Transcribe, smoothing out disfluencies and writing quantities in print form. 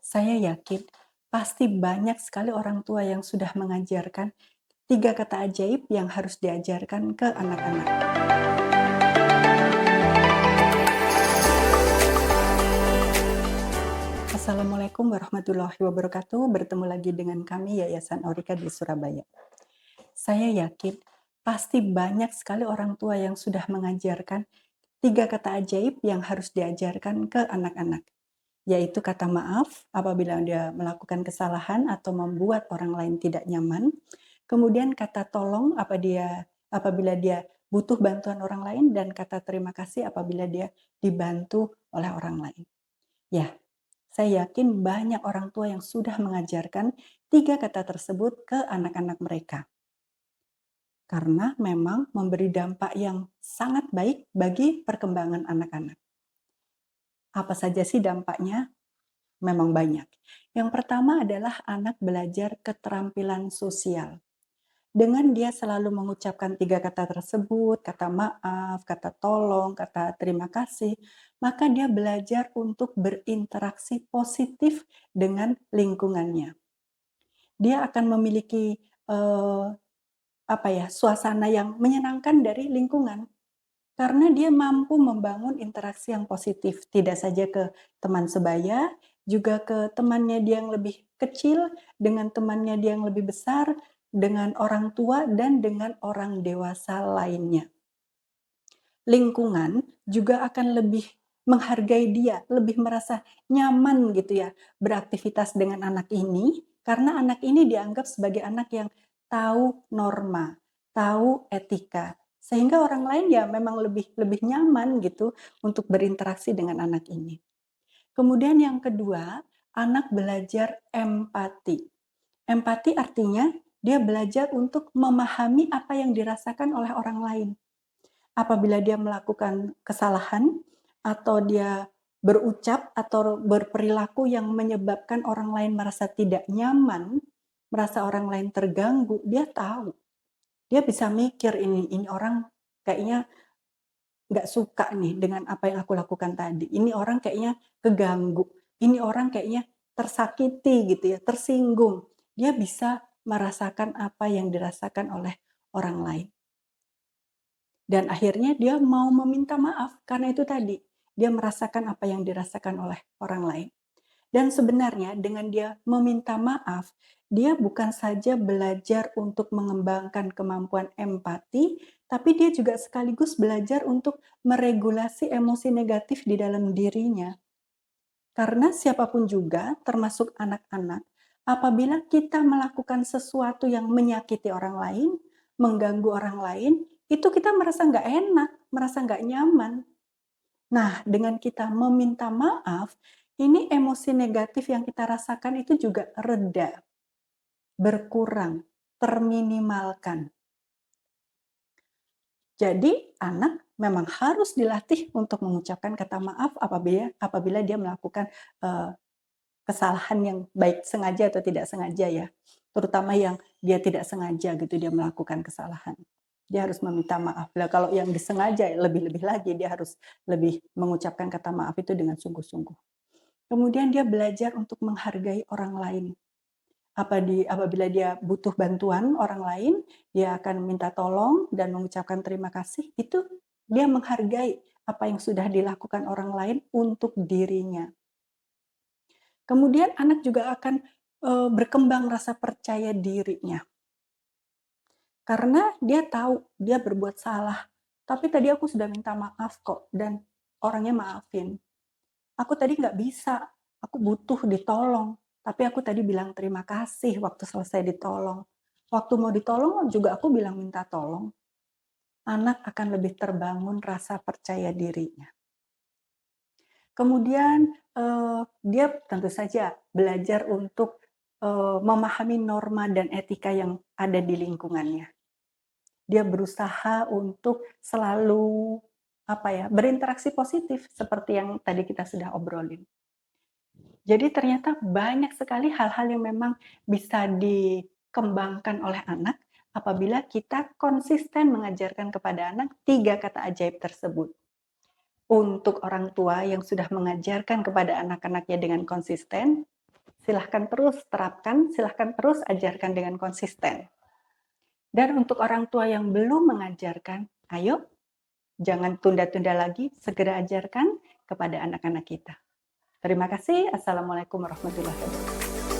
Saya yakin pasti banyak sekali orang tua yang sudah mengajarkan 3 kata ajaib yang harus diajarkan ke anak-anak. Assalamualaikum warahmatullahi wabarakatuh. Bertemu lagi dengan kami Yayasan Orika di Surabaya. Saya yakin pasti banyak sekali orang tua yang sudah mengajarkan 3 kata ajaib yang harus diajarkan ke anak-anak, yaitu kata maaf apabila dia melakukan kesalahan atau membuat orang lain tidak nyaman, kemudian kata tolong apabila dia butuh bantuan orang lain, dan kata terima kasih apabila dia dibantu oleh orang lain. Ya, saya yakin banyak orang tua yang sudah mengajarkan 3 kata tersebut ke anak-anak mereka. Karena memang memberi dampak yang sangat baik bagi perkembangan anak-anak. Apa saja sih dampaknya? Memang banyak. Yang pertama adalah anak belajar keterampilan sosial. Dengan dia selalu mengucapkan 3 kata tersebut, kata maaf, kata tolong, kata terima kasih, maka dia belajar untuk berinteraksi positif dengan lingkungannya. Dia akan memiliki, suasana yang menyenangkan dari lingkungan. Karena dia mampu membangun interaksi yang positif, tidak saja ke teman sebaya, juga ke temannya dia yang lebih kecil, dengan temannya dia yang lebih besar, dengan orang tua, dan dengan orang dewasa lainnya. Lingkungan juga akan lebih menghargai dia, lebih merasa nyaman gitu ya, beraktivitas dengan anak ini, karena anak ini dianggap sebagai anak yang tahu norma, tahu etika, sehingga orang lain ya memang lebih lebih nyaman gitu untuk berinteraksi dengan anak ini. Kemudian yang kedua, anak belajar empati. Empati artinya dia belajar untuk memahami apa yang dirasakan oleh orang lain. Apabila dia melakukan kesalahan atau dia berucap atau berperilaku yang menyebabkan orang lain merasa tidak nyaman, merasa orang lain terganggu, dia tahu. Dia bisa mikir, ini orang kayaknya nggak suka nih dengan apa yang aku lakukan tadi. Ini orang kayaknya keganggu. Ini orang kayaknya tersakiti gitu ya, tersinggung. Dia bisa merasakan apa yang dirasakan oleh orang lain. Dan akhirnya dia mau meminta maaf karena itu tadi, dia merasakan apa yang dirasakan oleh orang lain. Dan sebenarnya dengan dia meminta maaf, dia bukan saja belajar untuk mengembangkan kemampuan empati, tapi dia juga sekaligus belajar untuk meregulasi emosi negatif di dalam dirinya. Karena siapapun juga, termasuk anak-anak, apabila kita melakukan sesuatu yang menyakiti orang lain, mengganggu orang lain, itu kita merasa nggak enak, merasa nggak nyaman. Nah, dengan kita meminta maaf, ini emosi negatif yang kita rasakan itu juga reda, berkurang, terminimalkan. Jadi, anak memang harus dilatih untuk mengucapkan kata maaf apabila dia melakukan kesalahan yang baik sengaja atau tidak sengaja ya. Terutama yang dia tidak sengaja gitu dia melakukan kesalahan. Dia harus meminta maaf. Lah kalau yang disengaja lebih-lebih lagi dia harus lebih mengucapkan kata maaf itu dengan sungguh-sungguh. Kemudian dia belajar untuk menghargai orang lain. Apabila dia butuh bantuan orang lain, dia akan minta tolong dan mengucapkan terima kasih. Itu dia menghargai apa yang sudah dilakukan orang lain untuk dirinya. Kemudian anak juga akan, berkembang rasa percaya dirinya. Karena dia tahu dia berbuat salah, tapi tadi aku sudah minta maaf kok dan orangnya maafin. Aku tadi nggak bisa, aku butuh ditolong, tapi aku tadi bilang terima kasih waktu selesai ditolong. Waktu mau ditolong juga aku bilang minta tolong. Anak akan lebih terbangun rasa percaya dirinya. Kemudian, dia tentu saja belajar untuk, memahami norma dan etika yang ada di lingkungannya. Dia berusaha untuk selalu, berinteraksi positif seperti yang tadi kita sudah obrolin. Jadi ternyata banyak sekali hal-hal yang memang bisa dikembangkan oleh anak apabila kita konsisten mengajarkan kepada anak 3 kata ajaib tersebut. Untuk orang tua yang sudah mengajarkan kepada anak-anaknya dengan konsisten, Silahkan terus terapkan, silahkan terus ajarkan dengan konsisten. Dan untuk orang tua yang belum mengajarkan, ayo jangan tunda-tunda lagi, segera ajarkan kepada anak-anak kita. Terima kasih. Assalamualaikum warahmatullahi wabarakatuh.